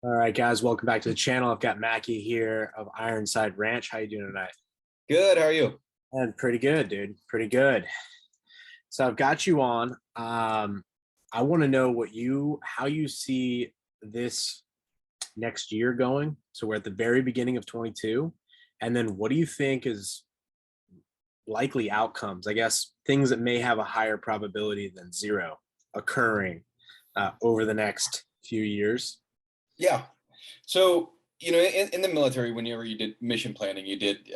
All right, guys, welcome back to the channel. I've got Mackey here of IronSide Ranch. How you doing tonight? Good. How are you? And pretty good, dude. Pretty good. So I've got you on. I want to know how you see this next year going. So we're at the very beginning of 22, and then what do you think is likely outcomes? I guess things that may have a higher probability than zero occurring over the next few years. Yeah. So, in the military, whenever you did mission planning, you did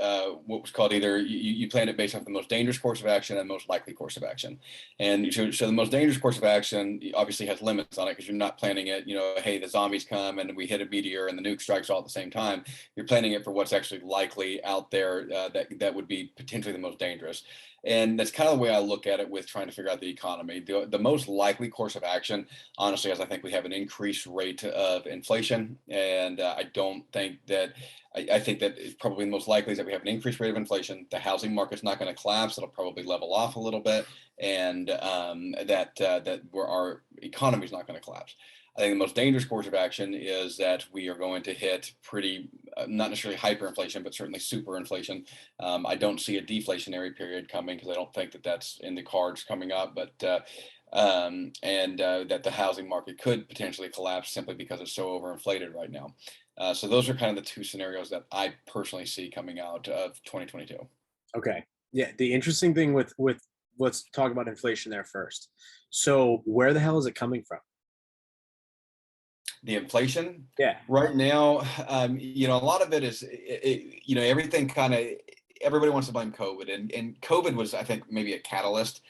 what was called either you planned it based off the most dangerous course of action and most likely course of action. And so the most dangerous course of action obviously has limits on it because you're not planning it, hey, the zombies come and we hit a meteor and the nuke strikes all at the same time. You're planning it for what's actually likely out there that would be potentially the most dangerous. And that's kind of the way I look at it with trying to figure out the economy. The most likely course of action, honestly, is I think we have an increased rate of inflation. And I don't think that, I think that it's probably the most likely is that we have an increased rate of inflation. The housing market's not going to collapse. It'll probably level off a little bit. And that our economy is not going to collapse. I think the most dangerous course of action is that we are going to hit pretty, not necessarily hyperinflation, but certainly superinflation. I don't see a deflationary period coming because I don't think that that's in the cards coming up, but that the housing market could potentially collapse simply because it's so overinflated right now. So those are kind of the two scenarios that I personally see coming out of 2022. Okay. Yeah. The interesting thing with let's talk about inflation there first. So where the hell is it coming from? The inflation Yeah. right now, a lot of it is, everything everybody wants to blame COVID, and COVID was, I think, maybe a catalyst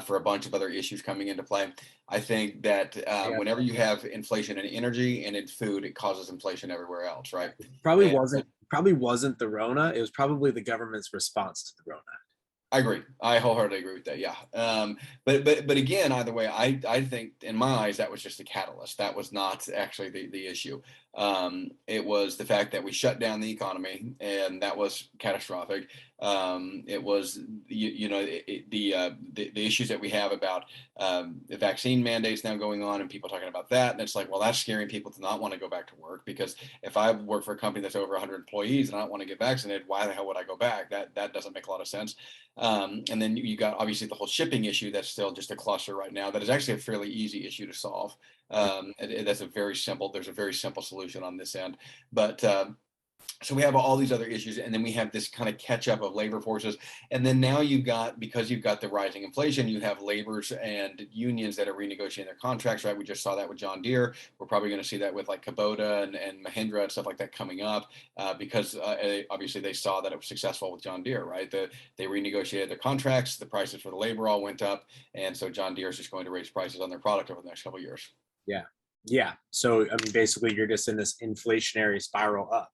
for a bunch of other issues coming into play. I think that Yeah. whenever you have inflation in energy and in food, it causes inflation everywhere else, right? Probably And wasn't the Rona. It was probably the government's response to the Rona. I agree. I wholeheartedly agree with that. Yeah. But again, either way, I think in my eyes that was just a catalyst. That was not actually the issue. It was the fact that we shut down the economy, and that was catastrophic. It was the issues that we have about the vaccine mandates now going on, and people talking about that, and it's like, well, that's scaring people to not want to go back to work, because if I work for a company that's over 100 employees and I don't want to get vaccinated, why the hell would I go back? That doesn't make a lot of sense. And then you got obviously the whole shipping issue that's still just a cluster right now. That is actually a fairly easy issue to solve. That's there's a very simple solution on this end. But so we have all these other issues, and then we have this kind of catch up of labor forces. And then now because you've got the rising inflation, you have laborers and unions that are renegotiating their contracts, right? We just saw that with John Deere. We're probably going to see that with like Kubota and Mahindra and stuff like that coming up because obviously they saw that it was successful with John Deere, right? They renegotiated their contracts, the prices for the labor all went up. And so John Deere is just going to raise prices on their product over the next couple of years. Yeah. Yeah. So I mean, basically, you're just in this inflationary spiral up.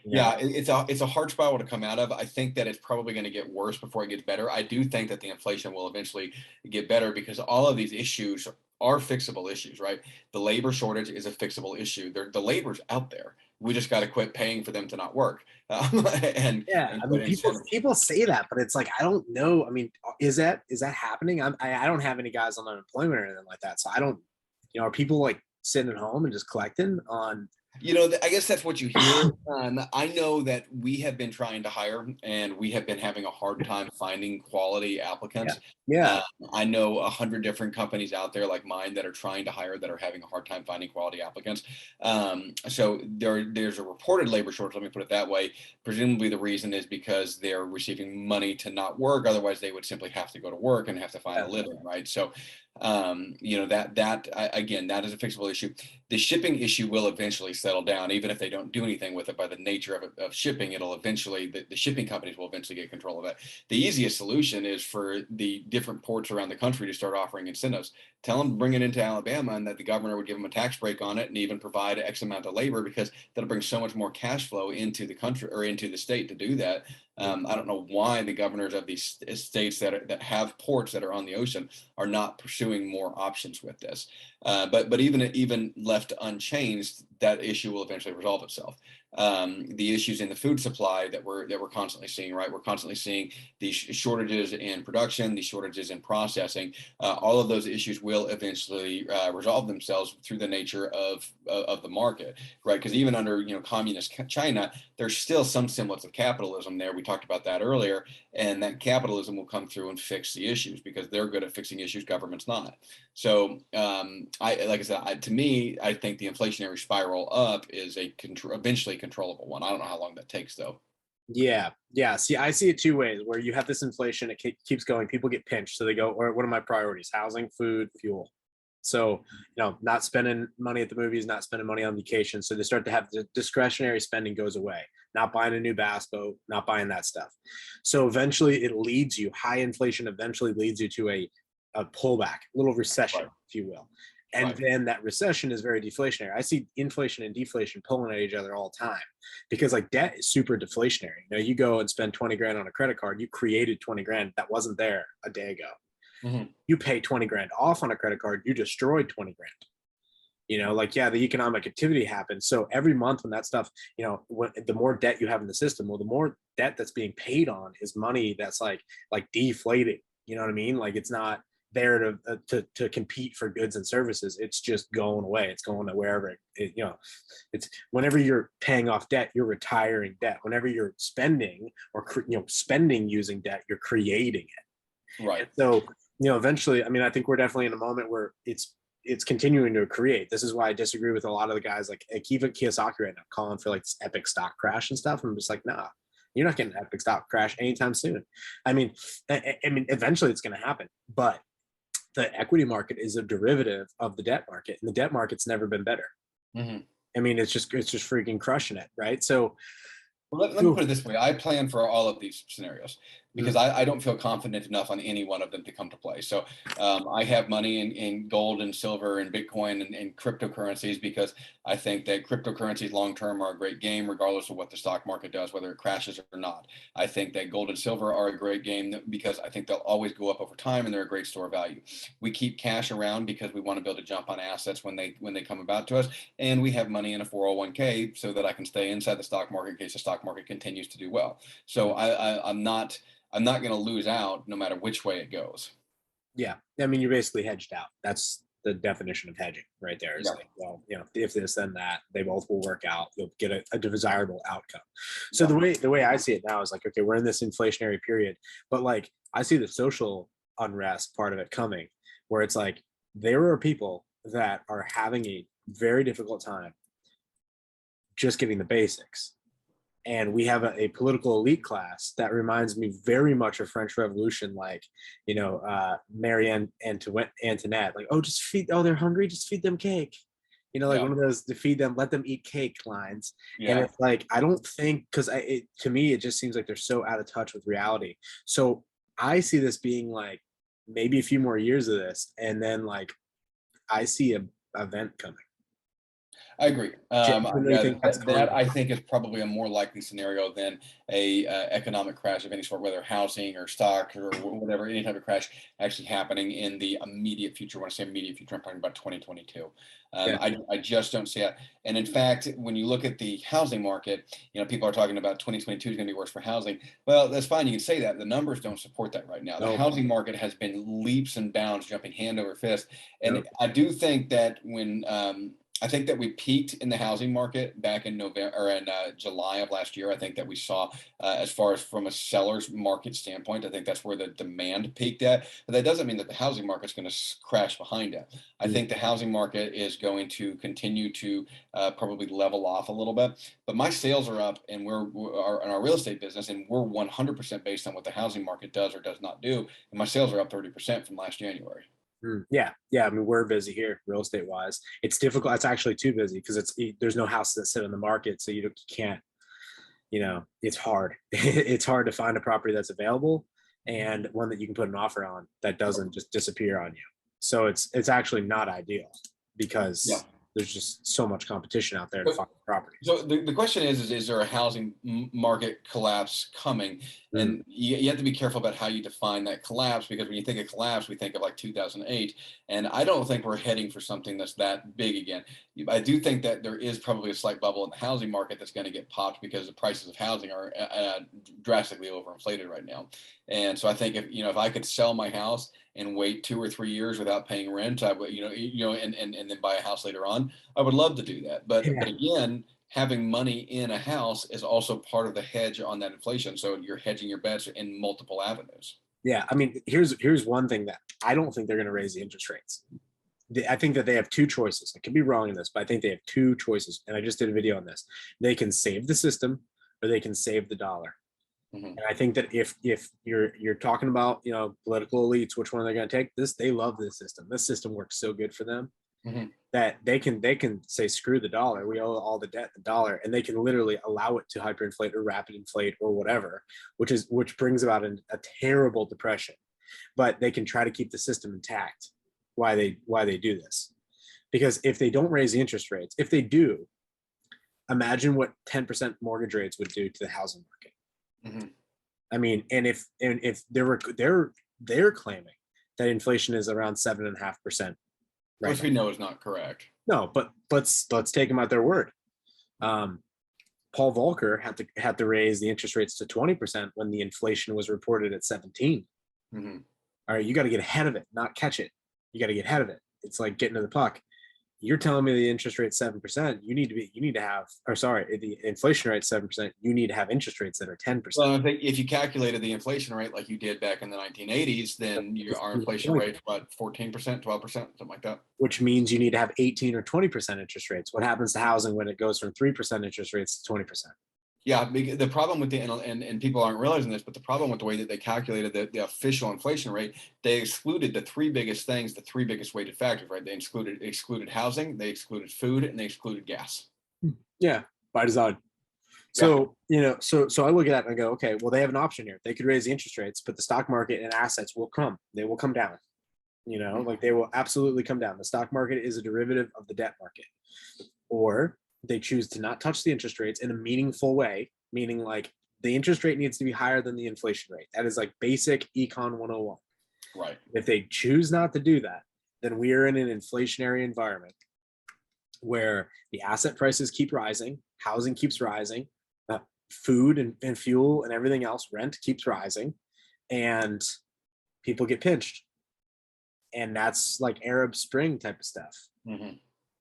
Yeah, it's a hard spiral to come out of. I think that it's probably going to get worse before it gets better. I do think that the inflation will eventually get better because all of these issues are fixable issues, right? The labor shortage is a fixable issue. The labor's out there. We just got to quit paying for them to not work. Yeah, I mean, people say that, but it's like I don't know. I mean, is that happening? I don't have any guys on unemployment or anything like that, so I don't. Are people like sitting at home and just collecting on? I guess that's what you hear. I know that we have been trying to hire, and we have been having a hard time finding quality applicants. Yeah. I know 100 different companies out there like mine that are trying to hire that are having a hard time finding quality applicants. So there's a reported labor shortage. Let me put it that way. Presumably the reason is because they're receiving money to not work. Otherwise, they would simply have to go to work and have to find a living, right? So again, that is a fixable issue. The shipping issue will eventually settle down, even if they don't do anything with it. By the nature of shipping, it'll eventually, the shipping companies will eventually get control of it. The easiest solution is for the different ports around the country to start offering incentives. Tell them to bring it into Alabama, and that the governor would give them a tax break on it, and even provide X amount of labor, because that'll bring so much more cash flow into the country or into the state to do that. I don't know why the governors of these states that have ports that are on the ocean are not pursuing more options with this. But even left unchanged, that issue will eventually resolve itself. The issues in the food supply that we're constantly seeing, right? We're constantly seeing these shortages in production, these shortages in processing. All of those issues will eventually resolve themselves through the nature of the market, right? Because even under communist China, there's still some semblance of capitalism there. We talked about that earlier, and that capitalism will come through and fix the issues because they're good at fixing issues, government's not. So like I said, to me, I think the inflationary spiral up is a eventually controllable one. I don't know how long that takes though. Yeah. See, I see it two ways where you have this inflation, it keeps going, people get pinched. So they go, or what are my priorities? Housing, food, fuel. So, not spending money at the movies, not spending money on vacation. So they start to have the discretionary spending goes away, not buying a new bass boat, not buying that stuff. So eventually it leads you, high inflation eventually leads you to a pullback, a little recession, if you will. And then that recession is very deflationary. I see inflation and deflation pulling at each other all the time because like debt is super deflationary. You go and spend 20 grand on a credit card, you created 20 grand that wasn't there a day ago. Mm-hmm. You pay 20 grand off on a credit card, you destroyed 20 grand. The economic activity happens. So every month when that stuff, the more debt you have in the system, well, the more debt that's being paid on is money that's like deflating. You know what I mean? Like it's not there to compete for goods and services. It's just going away. It's going to wherever it's whenever you're paying off debt, you're retiring debt. Whenever you're spending or spending using debt, you're creating it. Right. So eventually, I think we're definitely in a moment where it's continuing to create. This is why I disagree with a lot of the guys like Akiva Kiyosaki right now calling for like this epic stock crash and stuff. I'm just like, nah, you're not getting an epic stock crash anytime soon. Eventually it's going to happen, but the equity market is a derivative of the debt market, and the debt market's never been better. Mm-hmm. It's just freaking crushing it, right? So let me put it this way. I plan for all of these scenarios because I don't feel confident enough on any one of them to come to play. So I have money in gold and silver and Bitcoin and cryptocurrencies because I think that cryptocurrencies long-term are a great game, regardless of what the stock market does, whether it crashes or not. I think that gold and silver are a great game because I think they'll always go up over time and they're a great store of value. We keep cash around because we want to be able to jump on assets when they come about to us. And we have money in a 401k so that I can stay inside the stock market in case the stock market continues to do well. So I'm not going to lose out no matter which way it goes. Yeah. You're basically hedged out. That's the definition of hedging right there. Is like, well, if this, then that, they both will work out. You'll get a desirable outcome. So the way I see it now is like, okay, we're in this inflationary period, but like, I see the social unrest part of it coming where it's like, there are people that are having a very difficult time just getting the basics. And we have a political elite class that reminds me very much of French Revolution, like, Marie Antoinette, like, they're hungry, just feed them cake. One of those to feed them, let them eat cake lines. Yeah. And it's like, I don't think, because to me, it just seems like they're so out of touch with reality. So I see this being like maybe a few more years of this. And then like, I see a event coming. I agree. That I think is probably a more likely scenario than a economic crash of any sort, whether housing or stock or whatever, any type of crash actually happening in the immediate future. When I say immediate future, I'm talking about 2022. I just don't see it. And in fact, when you look at the housing market, people are talking about 2022 is going to be worse for housing. Well, that's fine. You can say that. The numbers don't support that right now. The housing market has been leaps and bounds, jumping hand over fist. And I do think that when I think that we peaked in the housing market back in November or in July of last year. I think that we saw, as far as from a seller's market standpoint, I think that's where the demand peaked at. But that doesn't mean that the housing market's going to crash behind it. I think the housing market is going to continue to probably level off a little bit. But my sales are up, and we're in our real estate business, and we're 100% based on what the housing market does or does not do. And my sales are up 30% from last January. Yeah. We're busy here, real estate wise. It's difficult. It's actually too busy because there's no houses that sit on the market, so you can't. It's hard. It's hard to find a property that's available and one that you can put an offer on that doesn't just disappear on you. So it's actually not ideal because there's just so much competition out there to find properties. So the question is there a housing market collapse coming? And you have to be careful about how you define that collapse, because when you think of collapse, we think of like 2008. And I don't think we're heading for something that's that big again. I do think that there is probably a slight bubble in the housing market that's going to get popped because the prices of housing are drastically overinflated right now. And so I think if I could sell my house and wait 2 or 3 years without paying rent, I would, and then buy a house later on, I would love to do that. But again, having money in a house is also part of the hedge on that inflation. So you're hedging your bets in multiple avenues. Yeah, I mean, here's one thing that I don't think they're going to raise the interest rates. I think that they have two choices. I could be wrong in this, but I think they have two choices. And I just did a video on this. They can save the system, or they can save the dollar. And I think that if you're talking about political elites, which one they're going to take, they love this system. This system works so good for them that they can say screw the dollar. We owe all the debt the dollar, and they can literally allow it to hyperinflate or rapid inflate or whatever, which brings about a terrible depression. But they can try to keep the system intact. Why they do this? Because if they don't raise the interest rates, if they do, imagine what 10% mortgage rates would do to the housing market. I mean, and if they're claiming that inflation is around 7.5%, right? Which we know is not correct. No, but let's take them at their word. Paul Volcker had to raise the interest rates to 20% when the inflation was reported at 17. All right, you got to get ahead of it, not catch it. You got to get ahead of it. It's like getting to the puck. You're telling me the interest rate's 7%. The inflation rate 7%. You need to have interest rates that are 10%. Well, I think if you calculated the inflation rate like you did back in the 1980s, then our inflation rate, what, 14%, 12%, something like that. Which means you need to have 18 or 20% interest rates. What happens to housing when it goes from 3% interest rates to 20%? Yeah, the problem with and people aren't realizing this, but the problem with the way that they calculated the official inflation rate, they excluded the three biggest things, the three biggest weighted factors, right? They excluded housing, they excluded food, and they excluded gas. Yeah, by design. So, so I look at that and I go, okay, well, they have an option here. They could raise the interest rates, but the stock market and assets they will come down. Like they will absolutely come down. The stock market is a derivative of the debt market. Or they choose to not touch the interest rates in a meaningful way, meaning like the interest rate needs to be higher than the inflation rate. That is like basic econ 101. Right. If they choose not to do that, then we are in an inflationary environment where the asset prices keep rising, housing keeps rising, food and fuel and everything else, rent keeps rising, and people get pinched. And that's like Arab Spring type of stuff.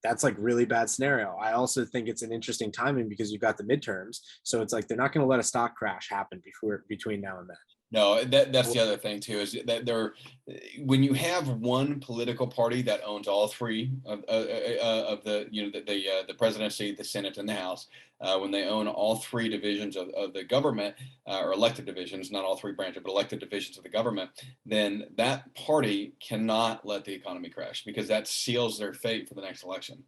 That's like really bad scenario. I also think it's an interesting timing because you've got the midterms. So it's like they're not going to let a stock crash happen between now and then. No, that's the other thing too, is that when you have one political party that owns all three of the the presidency, the Senate, and the House, when they own all three divisions of the government, or elected divisions, not all three branches, but elected divisions of the government, then that party cannot let the economy crash, because that seals their fate for the next election.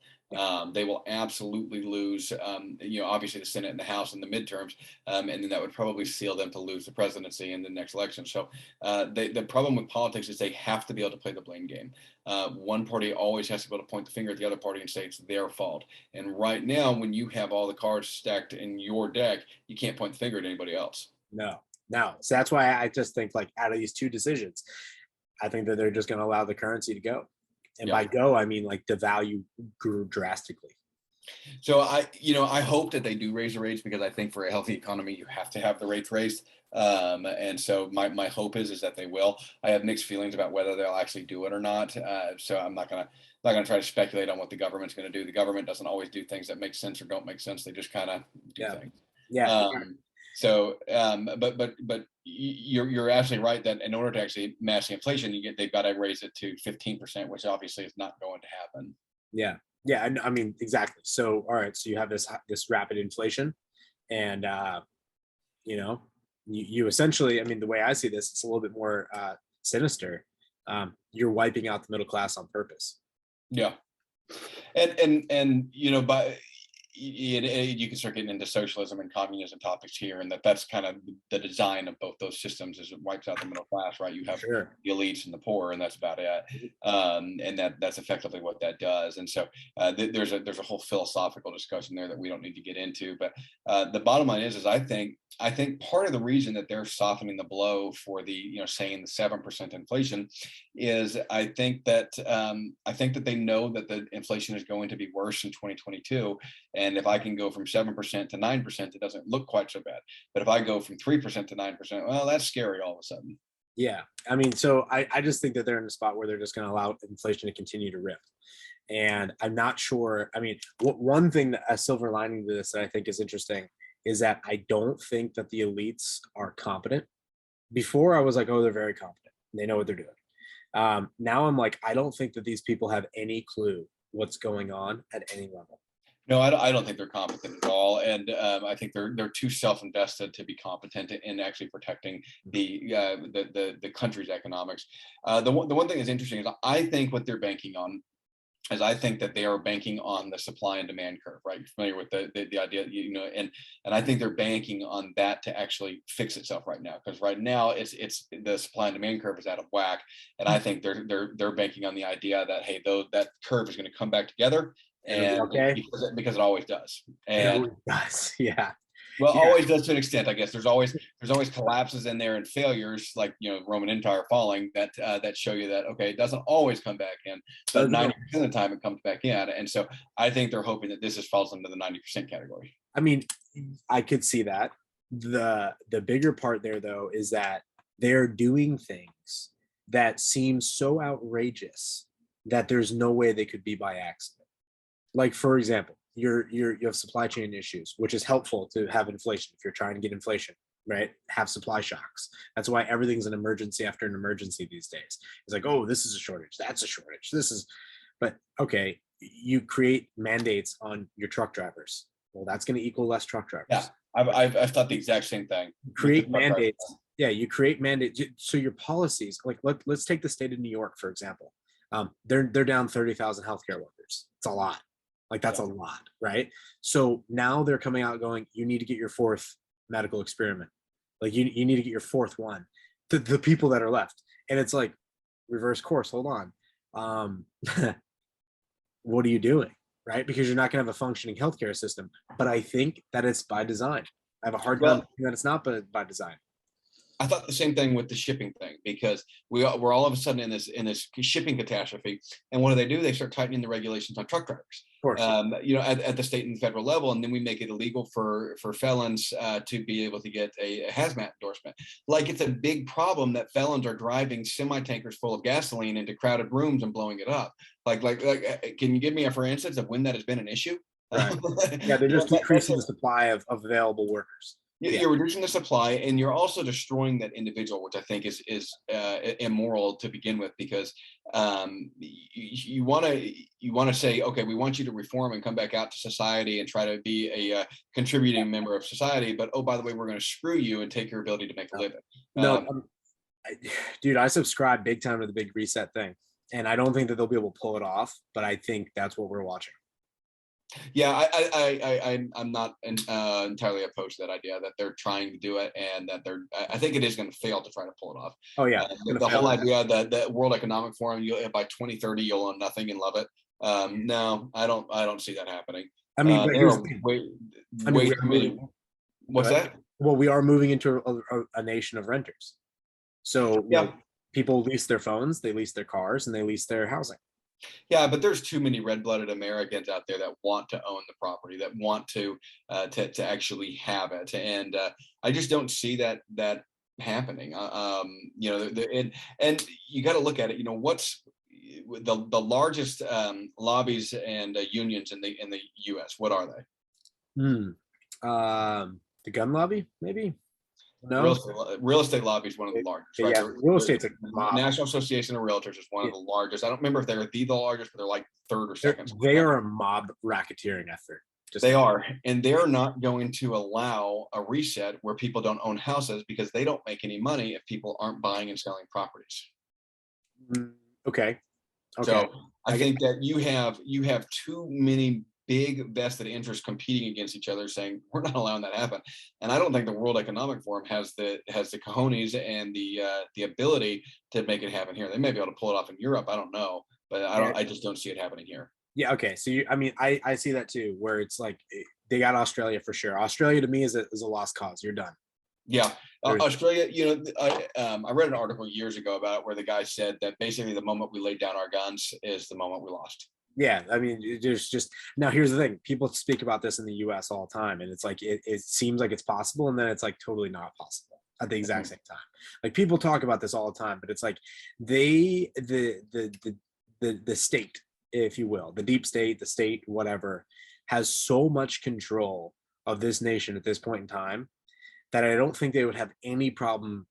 They will absolutely lose, obviously the Senate and the House in the midterms, and then that would probably seal them to lose the presidency in the next election. So the problem with politics is they have to be able to play the blame game. One party always has to be able to point the finger at the other party and say it's their fault. And right now, when you have all the cards stacked in your deck, you can't point the finger at anybody else. No. So that's why I just think, like, out of these two decisions, I think that they're just going to allow the currency to go. And by go, I mean like the value grew drastically. So I hope that they do raise the rates, because I think for a healthy economy, you have to have the rates raised. And so my hope is that they will. I have mixed feelings about whether they'll actually do it or not. So I'm not gonna try to speculate on what the government's going to do. The government doesn't always do things that make sense or don't make sense. They just kind of do things. Yeah. But you're absolutely right that in order to actually match the inflation, they've got to raise it to 15%, which obviously is not going to happen. Yeah. I mean, exactly. So, all right. So you have this rapid inflation, and you essentially, I mean, the way I see this, it's a little bit more sinister. You're wiping out the middle class on purpose. Yeah, and you can start getting into socialism and communism topics here, and that's kind of the design of both those systems is it wipes out the middle class, right? You have Sure. the elites and the poor, and that's about it. And that's effectively what that does. And so there's a whole philosophical discussion there that we don't need to get into. But the bottom line is I think part of the reason that they're softening the blow for the saying the 7% inflation is I think that they know that the inflation is going to be worse in 2022. And if I can go from 7% to 9%, it doesn't look quite so bad. But if I go from 3% to 9%, well, that's scary all of a sudden. Yeah. I mean, so I just think that they're in a spot where they're just going to allow inflation to continue to rip. And I'm not sure. I mean, one thing that a silver lining to this that I think is interesting is that I don't think that the elites are competent. Before I was like, oh, they're very competent. They know what they're doing. Now I'm like, I don't think that these people have any clue what's going on at any level. No, I don't think they're competent at all, and I think they're too self-invested to be competent in actually protecting the country's economics. The one thing that's interesting is I think what they're banking on is I think that they are banking on the supply and demand curve, right? You're familiar with the idea, and I think they're banking on that to actually fix itself right now, because right now it's the supply and demand curve is out of whack, and I think they're banking on the idea that hey, though that curve is going to come back together. And okay, because it always does, and it does, yeah. Well, Yeah. always does to an extent, I guess. There's always collapses in there and failures, like Roman Empire falling, that show you that okay, it doesn't always come back in, but 90% of the time it comes back in. And so I think they're hoping that this falls into the 90% category. I mean, I could see that. The bigger part there though is that they're doing things that seem so outrageous that there's no way they could be by accident. Like, for example, you have supply chain issues, which is helpful to have inflation. If you're trying to get inflation, right? Have supply shocks. That's why everything's an emergency after an emergency these days. It's like, oh, this is a shortage. That's a shortage. But okay, you create mandates on your truck drivers. Well, that's going to equal less truck drivers. Yeah, I've thought the exact same thing. Create mandates. Yeah, you create mandates. So your policies, like let's take the state of New York, for example. They're down 30,000 healthcare workers. It's a lot. Like that's a lot, right? So now they're coming out going, you need to get your fourth medical experiment. Like you need to get your fourth one. The people that are left. And it's like, reverse course, hold on. What are you doing, right? Because you're not going to have a functioning healthcare system. But I think that it's by design. I have a hard time thinking that it's not by design. I thought the same thing with the shipping thing, because we're all of a sudden in this shipping catastrophe, and what do? They start tightening the regulations on truck drivers. Of course. At the state and federal level, and then we make it illegal for felons to be able to get a hazmat endorsement. Like it's a big problem that felons are driving semi-tankers full of gasoline into crowded rooms and blowing it up. Like, can you give me for instance of when that has been an issue? Right. Yeah, they're just decreasing the supply of available workers. You're reducing the supply, and you're also destroying that individual, which I think is immoral to begin with, because you want to say, okay, we want you to reform and come back out to society and try to be a contributing member of society, but oh, by the way, we're going to screw you and take your ability to make a living. Dude, I subscribe big time to the big reset thing, and I don't think that they'll be able to pull it off, but I think that's what we're watching. Yeah, I'm not entirely opposed to that idea that they're trying to do it, and that I think it is going to fail to try to pull it off. Oh yeah, the whole idea that the World Economic Forum, by 2030 you'll own nothing and love it. No, I don't see that happening. I mean, what's that? Well, we are moving into a nation of renters. So people lease their phones, they lease their cars, and they lease their housing. Yeah, but there's too many red-blooded Americans out there that want to own the property, that want to actually have it, and I just don't see that happening. And you got to look at it. What's the largest lobbies and unions in the U.S.? What are they? The gun lobby, maybe. No, real estate lobby is one of the largest. Right? Yeah, real estate's a mob. National Association of Realtors is one of the largest. I don't remember if they're the largest, but they're like third or second. They are a mob racketeering effort. They are, and they're not going to allow a reset where people don't own houses, because they don't make any money if people aren't buying and selling properties. Okay. So I think that you have too many big vested interests competing against each other, saying we're not allowing that to happen. And I don't think the World Economic Forum has the cojones and the ability to make it happen here. They may be able to pull it off in Europe. I don't know, but I just don't see it happening here. Yeah. Okay. So I mean, I see that too, where it's like they got Australia for sure. Australia to me is a lost cause. You're done. Yeah, Australia. I read an article years ago about it where the guy said that basically the moment we laid down our guns is the moment we lost. Yeah, I mean, there's just now. Here's the thing: people speak about this in the U.S. all the time, and it's like it seems like it's possible, and then it's like totally not possible at the exact same time. Like people talk about this all the time, but it's like the state, if you will, the deep state, the state, whatever, has so much control of this nation at this point in time that I don't think they would have any problem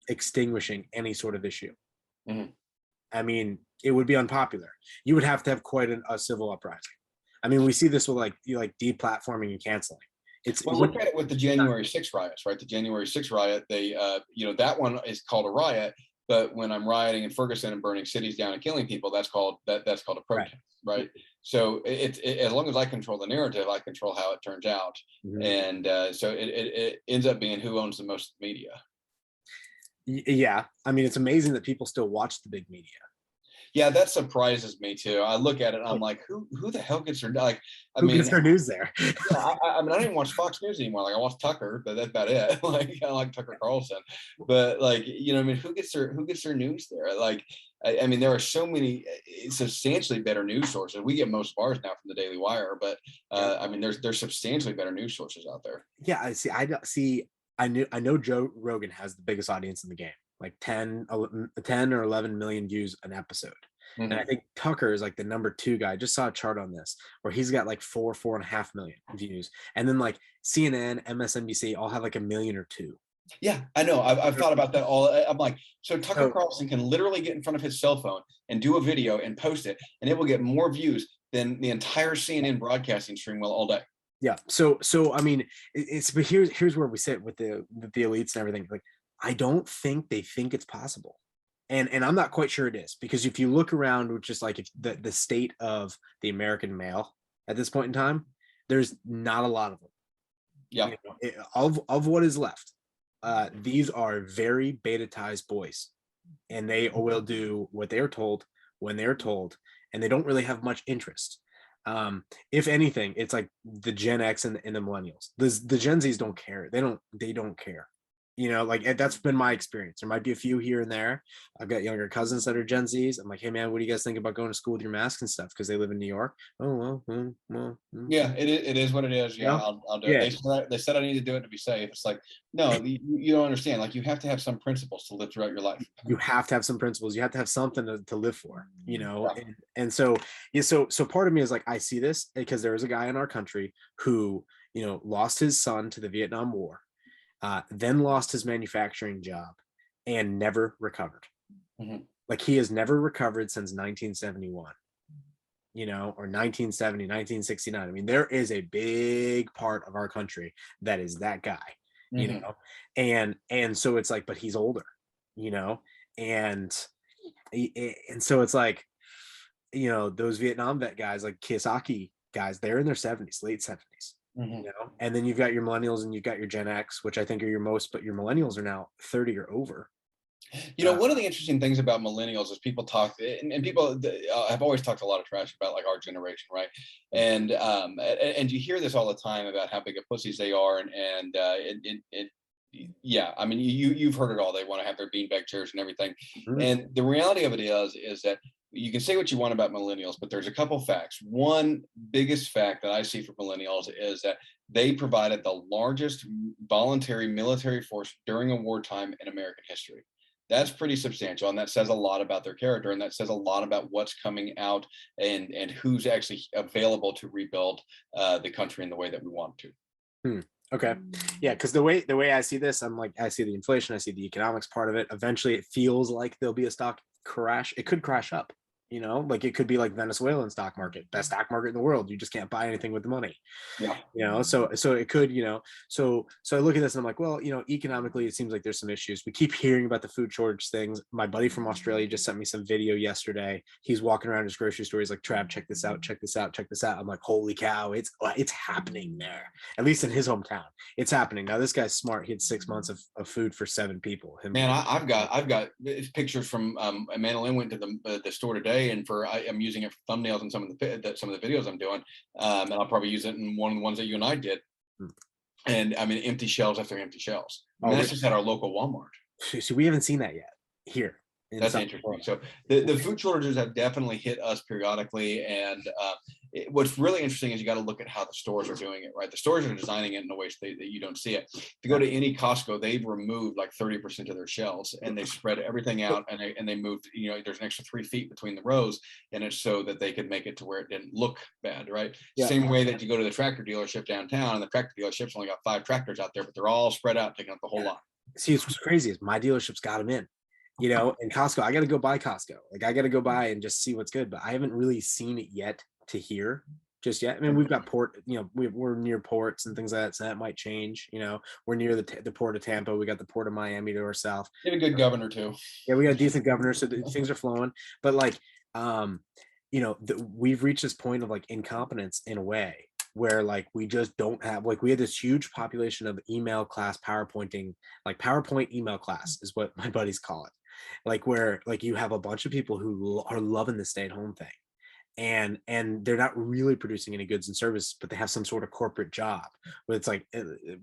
extinguishing any sort of issue. Mm-hmm. I mean, it would be unpopular. You would have to have quite a civil uprising. I mean, we see this with like deplatforming and canceling. Well, look at it with the January 6th riots, right? The January 6th riot, they, that one is called a riot. But when I'm rioting in Ferguson and burning cities down and killing people, that's called a protest, right? So as long as I control the narrative, I control how it turns out, and so it ends up being who owns the most media. Yeah, I mean, it's amazing that people still watch the big media. Yeah, that surprises me too. I look at it and I'm like, who the hell gets their who gets their news there? Yeah, I mean, I don't even watch Fox News anymore. Like I watch Tucker, but that's about it. Like I like Tucker Carlson, but I mean, who gets their news there? Like, I mean, there are so many substantially better news sources. We get most of ours now from the Daily Wire, but I mean, there's substantially better news sources out there. Yeah, I know Joe Rogan has the biggest audience in the game, like 10 or 11 million views an episode. And I think Tucker is like the number 2 guy. I just saw a chart on this where he's got like 4.5 million views. And then like CNN, MSNBC all have like 1 million or 2. Yeah, I know. I've thought about that all. I'm like, so Tucker Carlson can literally get in front of his cell phone and do a video and post it, and it will get more views than the entire CNN broadcasting stream will all day. Yeah. So I mean, but here's where we sit with the elites and everything. Like, I don't think they think it's possible. And I'm not quite sure it is, because if you look around, which is like if the state of the American male at this point in time, there's not a lot of them. Yeah. Of what is left, these are very beta-tized boys, and they will do what they're told when they're told, and they don't really have much interest. If anything, it's like the Gen X and the millennials. The Gen Zs don't care. They don't care. Like that's been my experience. There might be a few here and there. I've got younger cousins that are Gen Zs. I'm like, hey man, what do you guys think about going to school with your mask and stuff? Because they live in New York. Oh well. Yeah, it is what it is. Yeah, I'll do it. They said I need to do it to be safe. It's like, no, you don't understand. Like, you have to have some principles to live throughout your life. You have to have some principles. You have to have something to live for. And so part of me is like, I see this because there is a guy in our country who lost his son to the Vietnam War. Then lost his manufacturing job and never recovered. Like, he has never recovered since 1971, or 1970, 1969. I mean, there is a big part of our country that is that guy, and so it's like, but he's older, and so it's like, those Vietnam vet guys, like Kiyosaki guys, they're in their 70s, late 70s. And then you've got your millennials and you've got your Gen X, which I think are your most, but your millennials are now 30 or over. One of the interesting things about millennials is people talk, and people have always talked a lot of trash about like our generation, right? And you hear this all the time about how big of pussies they are, yeah, I mean, you've heard it all. They want to have their beanbag chairs and everything. And the reality of it is that you can say what you want about millennials, but there's a couple facts. One biggest fact that I see for millennials is that they provided the largest voluntary military force during a wartime in American history. That's pretty substantial, and that says a lot about their character, and that says a lot about what's coming out and who's actually available to rebuild the country in the way that we want to. Okay. Yeah, because the way I see this, I'm like, I see the inflation, I see the economics part of it. Eventually, it feels like there'll be a stock crash. It could crash up. You know, like it could be like Venezuelan stock market, best stock market in the world. You just can't buy anything with the money. Yeah. You know, so it could, you know, so I look at this and I'm like, well, you know, economically it seems like there's some issues. We keep hearing about the food shortage things. My buddy from Australia just sent me some video yesterday. He's walking around his grocery store. He's like, Trav, check this out, check this out, check this out. I'm like, holy cow, it's happening there. At least in his hometown, it's happening. Now this guy's smart. He had 6 months of food for 7 people. Man, I've got pictures from Madeline went to the store today, and I'm using it for thumbnails and some of the videos I'm doing, and I'll probably use it in one of the ones that you and I did. And I mean, empty shelves after empty shelves. I mean, that's just at our local Walmart. So we haven't seen that yet here. That's interesting. So the food shortages have definitely hit us periodically, and what's really interesting is you got to look at how the stores are doing it, right? The stores are designing it in a way that you don't see it. If you go to any Costco, they've removed like 30% of their shelves, and they spread everything out, and they moved, you know, there's an extra 3 feet between the rows, and it's so that they could make it to where it didn't look bad, right? Yeah. Same way that you go to the tractor dealership downtown, and the tractor dealership's only got 5 tractors out there, but they're all spread out, taking up the whole lot. See, what's crazy is my dealership's got them in. You know, in Costco, I got to go buy Costco. Like I got to go buy and just see what's good, but I haven't really seen it yet to hear just yet. I mean, we've got port, you know, we're near ports and things like that, so that might change. You know, we're near the port of Tampa. We got the port of Miami to our south. We have a good governor too. Yeah, we got a decent governor, so things are flowing. But like, you know, we've reached this point of like incompetence in a way where like we just don't have, like we had this huge population of email class PowerPointing, like PowerPoint email class is what my buddies call it. Like where like you have a bunch of people who are loving the stay-at-home thing, and they're not really producing any goods and services, but they have some sort of corporate job where it's like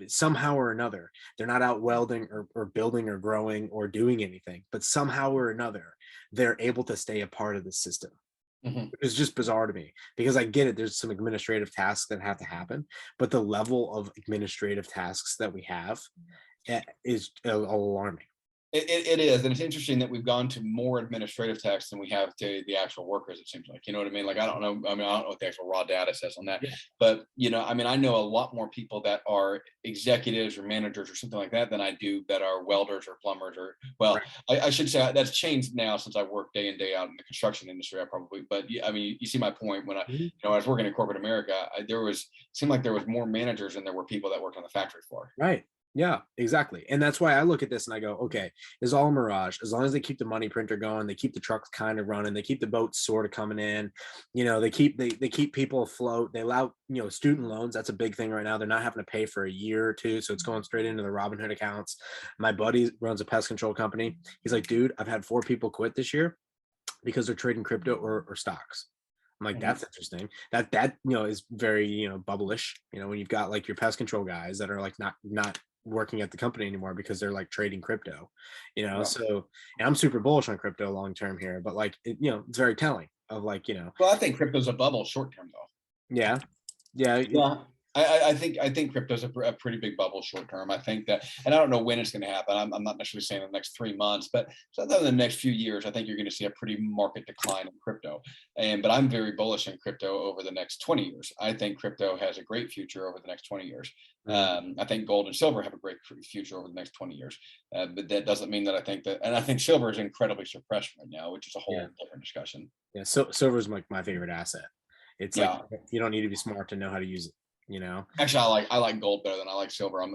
somehow or another they're not out welding or building or growing or doing anything, but somehow or another they're able to stay a part of the system. It's just bizarre to me, because I get it, there's some administrative tasks that have to happen, but the level of administrative tasks that we have is alarming. It is, and it's interesting that we've gone to more administrative tasks than we have to the actual workers. It seems like, you know what I mean? Like I don't know. I mean, I don't know what the actual raw data says on that, but you know, I mean, I know a lot more people that are executives or managers or something like that than I do that are welders or plumbers or I should say that's changed now since I work day in day out in the construction industry. I probably, but I mean, you see my point when you know, I was working in corporate America, seemed like there was more managers than there were people that worked on the factory floor. Right. Yeah, exactly. And that's why I look at this and I go, okay, it's all mirage. As long as they keep the money printer going, they keep the trucks kind of running, they keep the boats sort of coming in, you know, they keep people afloat. They allow, you know, student loans. That's a big thing right now. They're not having to pay for a year or two. So it's going straight into the Robinhood accounts. My buddy runs a pest control company. He's like, dude, I've had 4 people quit this year because they're trading crypto or stocks. I'm like, that's interesting. That, you know, is very, you know, bubblish, you know, when you've got like your pest control guys that are like not working at the company anymore because they're like trading crypto, you know. So, and I'm super bullish on crypto long term here, but like you know, it's very telling of like, you know. Well, I think crypto's a bubble short term though. Yeah. I think crypto's a pretty big bubble short term. I think that, and I don't know when it's going to happen. I'm not necessarily saying in the next 3 months, but sometime in the next few years, I think you're going to see a pretty market decline in crypto. But I'm very bullish in crypto over the next 20 years. I think crypto has a great future over the next 20 years. I think gold and silver have a great future over the next 20 years. But that doesn't mean that I think that, and I think silver is incredibly suppressed right now, which is a whole different discussion. Yeah. So silver is like my favorite asset. It's like, you don't need to be smart to know how to use it. You know, actually, I like gold better than I like silver. I'm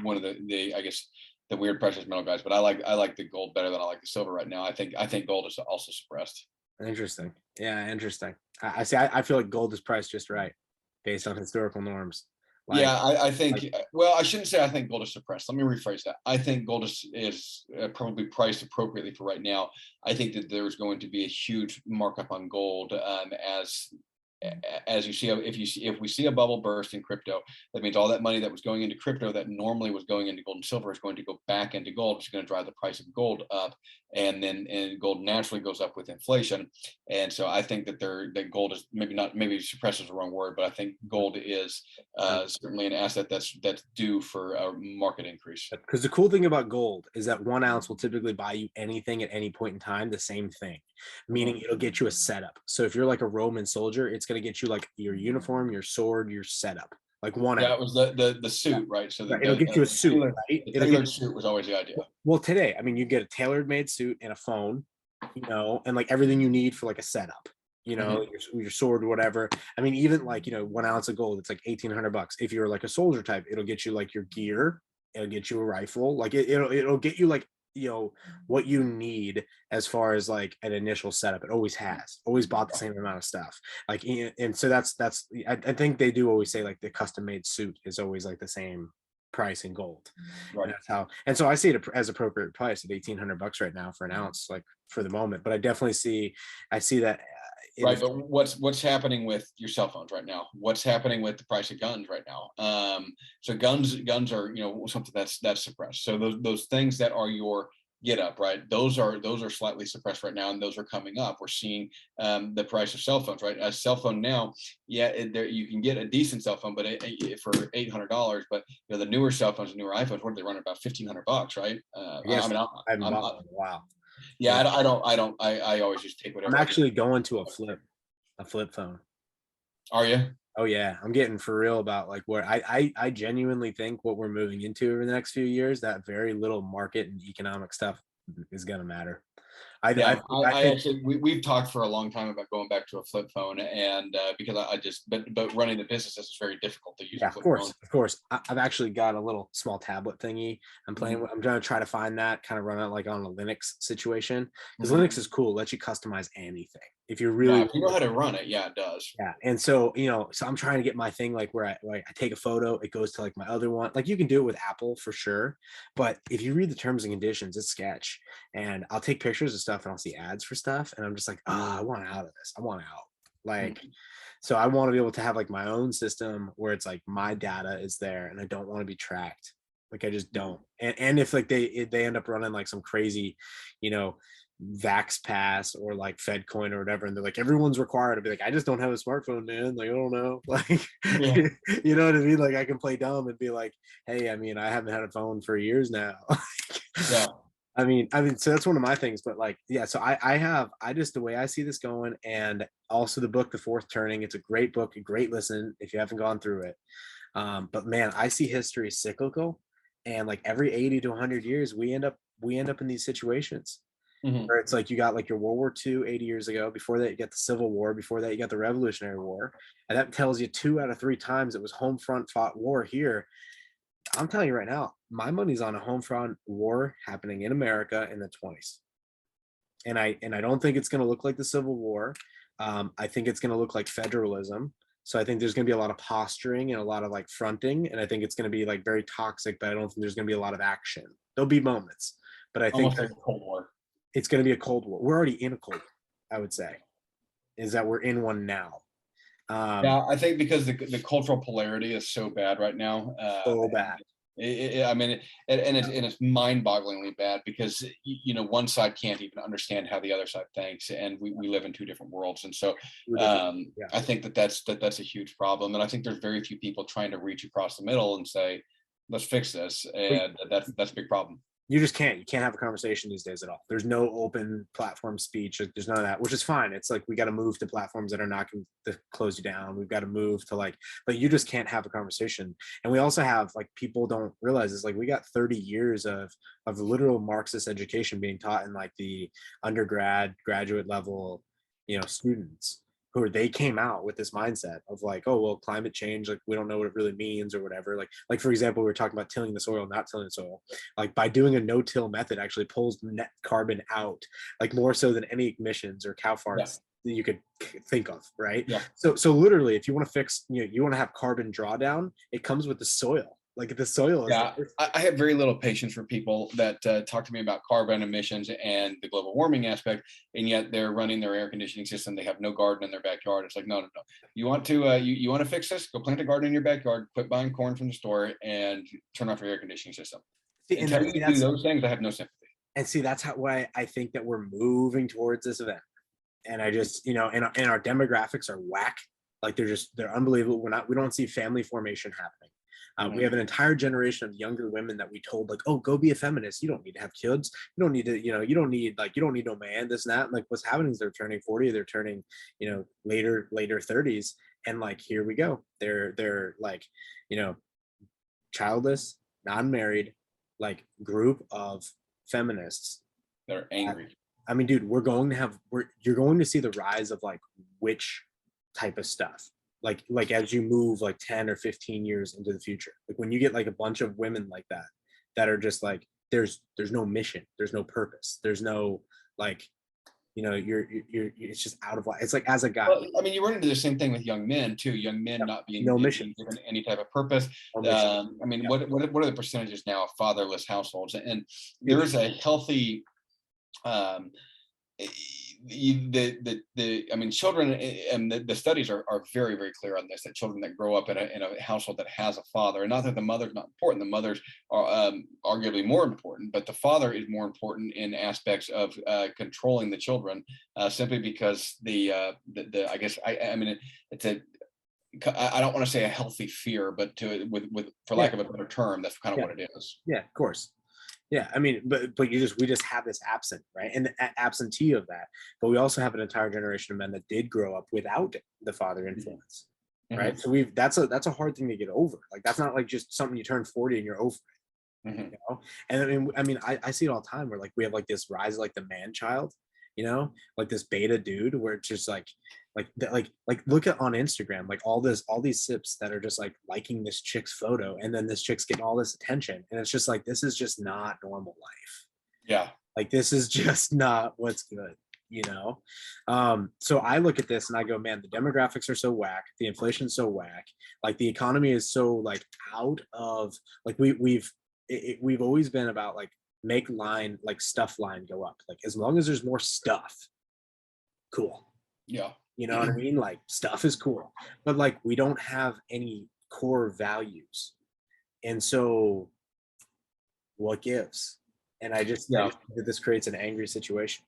one of the I guess the weird precious metal guys, but I like the gold better than I like the silver right now. I think gold is also suppressed. Interesting. Yeah, interesting. I see. I feel like gold is priced just right based on historical norms. Like, yeah, I think. Well, I shouldn't say I think gold is suppressed. Let me rephrase that. I think gold is probably priced appropriately for right now. I think that there's going to be a huge markup on gold as you see, if we see a bubble burst in crypto, that means all that money that was going into crypto that normally was going into gold and silver is going to go back into gold, which is going to drive the price of gold up, and gold naturally goes up with inflation. And so I think that gold is maybe suppressed is the wrong word, but I think gold is certainly an asset that's due for a market increase. Because the cool thing about gold is that 1 ounce will typically buy you anything at any point in time, the same thing, meaning it'll get you a setup. So if you're like a Roman soldier, it's going to get you like your uniform, your sword, your setup, like 1 ounce. That was the suit, right? So it'll get you a suit, right? The tailored suit was always the idea. Well, today, I mean, you get a tailored made suit and a phone and like everything you need for like a setup, Mhm. your sword, whatever. I mean, even like, 1 ounce of gold, it's like $1,800. If you're like a soldier type, it'll get you like your gear, it'll get you a rifle, like it'll get you like, what you need as far as like an initial setup. It always has always bought the same amount of stuff. Like, and so that's I think they do always say like the custom made suit is always like the same price in gold. And Right. that's how, and so I see it as appropriate price at $1,800 right now for an ounce, like for the moment. But I definitely I see that in Right, the, but what's happening with your cell phones right now? What's happening with the price of guns right now? So guns are something that's suppressed. So those things that are your get up, right? Those are slightly suppressed right now, and those are coming up. We're seeing the price of cell phones, right? A cell phone now, yeah, there you can get a decent cell phone, but for $800. But the newer cell phones, the newer iPhones, what are they running about $1,500, right? I I guess mean, I haven't I'm bought not. one in a while. Yeah, Yeah. I always just take I'm whatever I can. actually going to a flip phone. Are you? Oh yeah, I'm getting for real about like where I genuinely think what we're moving into over the next few years, that very little market and economic stuff is gonna matter. Yeah, I I think actually we've talked for a long time about going back to a flip phone, and because I just but running the businesses is very difficult to use a yeah, flip phone. of course. I've actually got a little small tablet thingy I'm playing Mhm, with. I'm gonna try to find that, kind of run it like on a Linux situation, because mhm. Linux is cool. Lets you customize anything if you Yeah, really if you know how to run it, yeah, it does. yeah. And so, so I'm trying to get my thing like where I take a photo, it goes to like my other one. Like you can do it with Apple for sure. But if you read the terms and conditions, it's sketch. And I'll take pictures of stuff and I'll see ads for stuff. And I'm just like, I want out of this. I want out. Like, Mhm. so I want to be able to have like my own system where it's like my data is there and I don't want to be tracked. Like I just don't. And if like they end up running like some crazy, you know, Vax Pass or like FedCoin or whatever, and they're like, everyone's required to be like, I just don't have a smartphone, man. Like, I don't know. Like, Yeah, you know what I mean? Like, I can play dumb and be like, hey, I mean, I haven't had a phone for years now. yeah. I mean, so that's one of my things. But like, yeah, so I just the way I see this going, and also the book, The Fourth Turning. It's a great book, a great listen if you haven't gone through it. But man, I see history cyclical, and like every 80 to 100 years, we end up in these situations Mhm. where it's like you got like your World War II 80 years ago. Before that, you got the Civil War. Before that, you got the Revolutionary War. And that tells you 2 out of 3 times it was home front fought war here. I'm telling you right now, my money's on a home front war happening in America in the 20s. And I don't think it's going to look like the Civil War. I think it's going to look like federalism. So I think there's going to be a lot of posturing and a lot of like fronting, and I think it's going to be like very toxic. But I don't think there's going to be a lot of action. There'll be moments, but I think Almost like a Cold War. it's going to be a cold war. We're already in a cold war, I would say, is that we're in one now. Um, Yeah, I think because the cultural polarity is so bad right now, so bad. I mean, it's mind-bogglingly bad because one side can't even understand how the other side thinks, and we live in two different worlds, and so Ridiculous. Yeah. I think that's a huge problem, and I think there's very few people trying to reach across the middle and say, let's fix this, and that's a big problem. You can't have a conversation these days at all. There's no open platform speech. There's none of that, which is fine. It's like we got to move to platforms that are not going to close you down. We've got to move to like, but you just can't have a conversation. And we also have like people don't realize is like we got 30 years of literal Marxist education being taught in like the undergrad, graduate level, students who they came out with this mindset of like, oh well, climate change, like we don't know what it really means or whatever. Like for example, we were talking about tilling the soil, not tilling the soil. Like by doing a no-till method actually pulls net carbon out, like more so than any emissions or cow Yeah, farts that you could think of, right? yeah. So literally, if you want to fix, you want to have carbon drawdown, it comes with the soil. Like the soil is the Yeah, first. I have very little patience for people that talk to me about carbon emissions and the global warming aspect, and yet they're running their air conditioning system. They have no garden in their backyard. It's like, no, no, no. You want to you want to fix this? Go plant a garden in your backyard. Quit buying corn from the store and turn off your air conditioning system. See, and Until you do those things, I have no sympathy. that's how why I think that we're moving towards this event. And I just, and our demographics are whack. Like they're unbelievable. We don't see family formation happening. We Mhm. have an entire generation of younger women that we told like, oh, go be a feminist. You don't need to have kids. You don't need to, you don't need no man, this and that. And like what's happening is they're turning 40, they're turning, later 30s. And like, here we go. They're like, you know, childless, non-married, like group of feminists They're that angry. I mean, dude, you're going to see the rise of like witch type of stuff. Like as you move like 10 or 15 years into the future. Like when you get like a bunch of women like that are just like, there's no mission, there's no purpose, there's no like, you're it's just out of life. It's like as a guy. Well, I mean, you run into the same thing with young men too. Young men not being No mission. given any type of purpose. No mission. I mean, Yeah. what are the percentages now of fatherless households? And there is a healthy, I mean, children, and the studies are very, very clear on this, that children that grow up in a household that has a father, and not that the mother's not important, the mother's are arguably more important, but the father is more important in aspects of controlling the children, simply because I guess, I mean, it's a, I don't want to say a healthy fear, but with for lack of a better term, that's kind of what it is. Yeah, of course. Yeah, I mean, but we just have this absent, right? And the absentee of that. But we also have an entire generation of men that did grow up without the father influence, right? So that's a hard thing to get over. Like that's not like just something you turn 40 and you're over it, you know? And I mean, I see it all the time where like we have like this rise of like the man child, like this beta dude where it's just like look at on Instagram, like all these sips that are just like liking this chick's photo, and then this chick's getting all this attention, and it's just like, this is just not normal life. Yeah, like this is just not what's good, so I look at this and I go, man, the demographics are so whack, the inflation's so whack, like the economy is so like out of like we've always been about like make line, like stuff line go up, like as long as there's more stuff, cool. Yeah. You know what I mean? Like stuff is cool, but like we don't have any core values. And so what gives? And I just think that this creates an angry situation.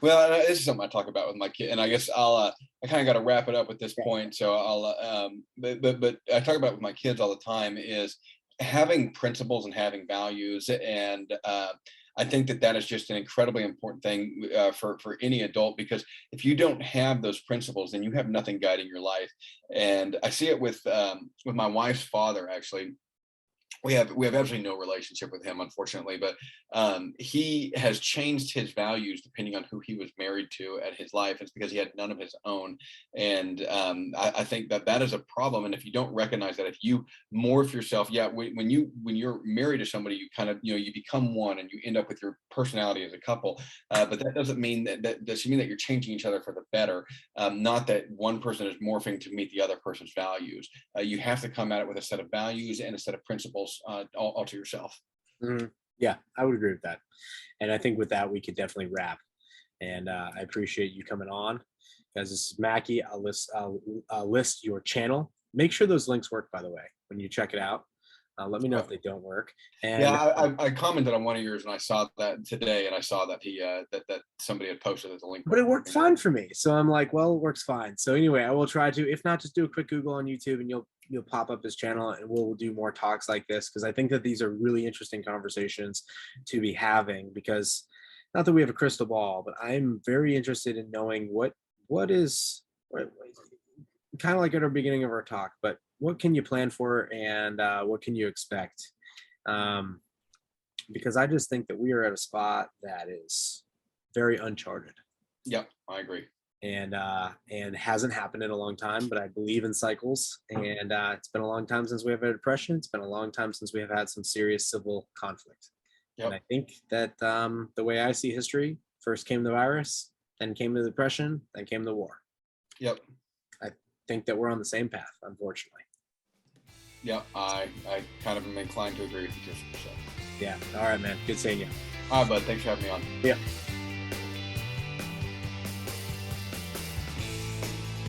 Well, this is something I talk about with my kid, and I guess I kind of got to wrap it up at this point. So but I talk about with my kids all the time is having principles and having values, and I think that is just an incredibly important thing for any adult, because if you don't have those principles, then you have nothing guiding your life. And I see it with my wife's father. Actually, we have absolutely no relationship with him, unfortunately, but he has changed his values depending on who he was married to at his life. It's because he had none of his own. And I think that is a problem. And if you don't recognize that, if you morph yourself, when you're married to somebody, you kind of, you become one and you end up with your personality as a couple. But that doesn't mean that doesn't mean that you're changing each other for the better. Not that one person is morphing to meet the other person's values. You have to come at it with a set of values and a set of principles all to yourself. Yeah, I would agree with that. And I think with that, we could definitely wrap. And I appreciate you coming on. Guys, this is Mackey. I'll list your channel. Make sure those links work, by the way, when you check it out. Let me know if they don't work. And I commented on one of yours, and I saw that today, and I saw that he that somebody had posted as a link. But it worked fine for me, so I'm like, well, it works fine. So anyway, I will try to. If not, just do a quick Google on YouTube, and you'll pop up his channel, and we'll do more talks like this, because I think that these are really interesting conversations to be having. Because not that we have a crystal ball, but I'm very interested in knowing what kind of like at our beginning of our talk, but what can you plan for, and what can you expect? Because I just think that we are at a spot that is very uncharted. Yep, I agree. And hasn't happened in a long time, but I believe in cycles. And it's been a long time since we have had a depression. It's been a long time since we have had some serious civil conflict. Yep. And I think that the way I see history, first came the virus, then came the depression, then came the war. Yep. I think that we're on the same path, unfortunately. Yeah, I kind of am inclined to agree with you. So. Yeah. All right, man. Good seeing you. All right, bud. Thanks for having me on. Yeah.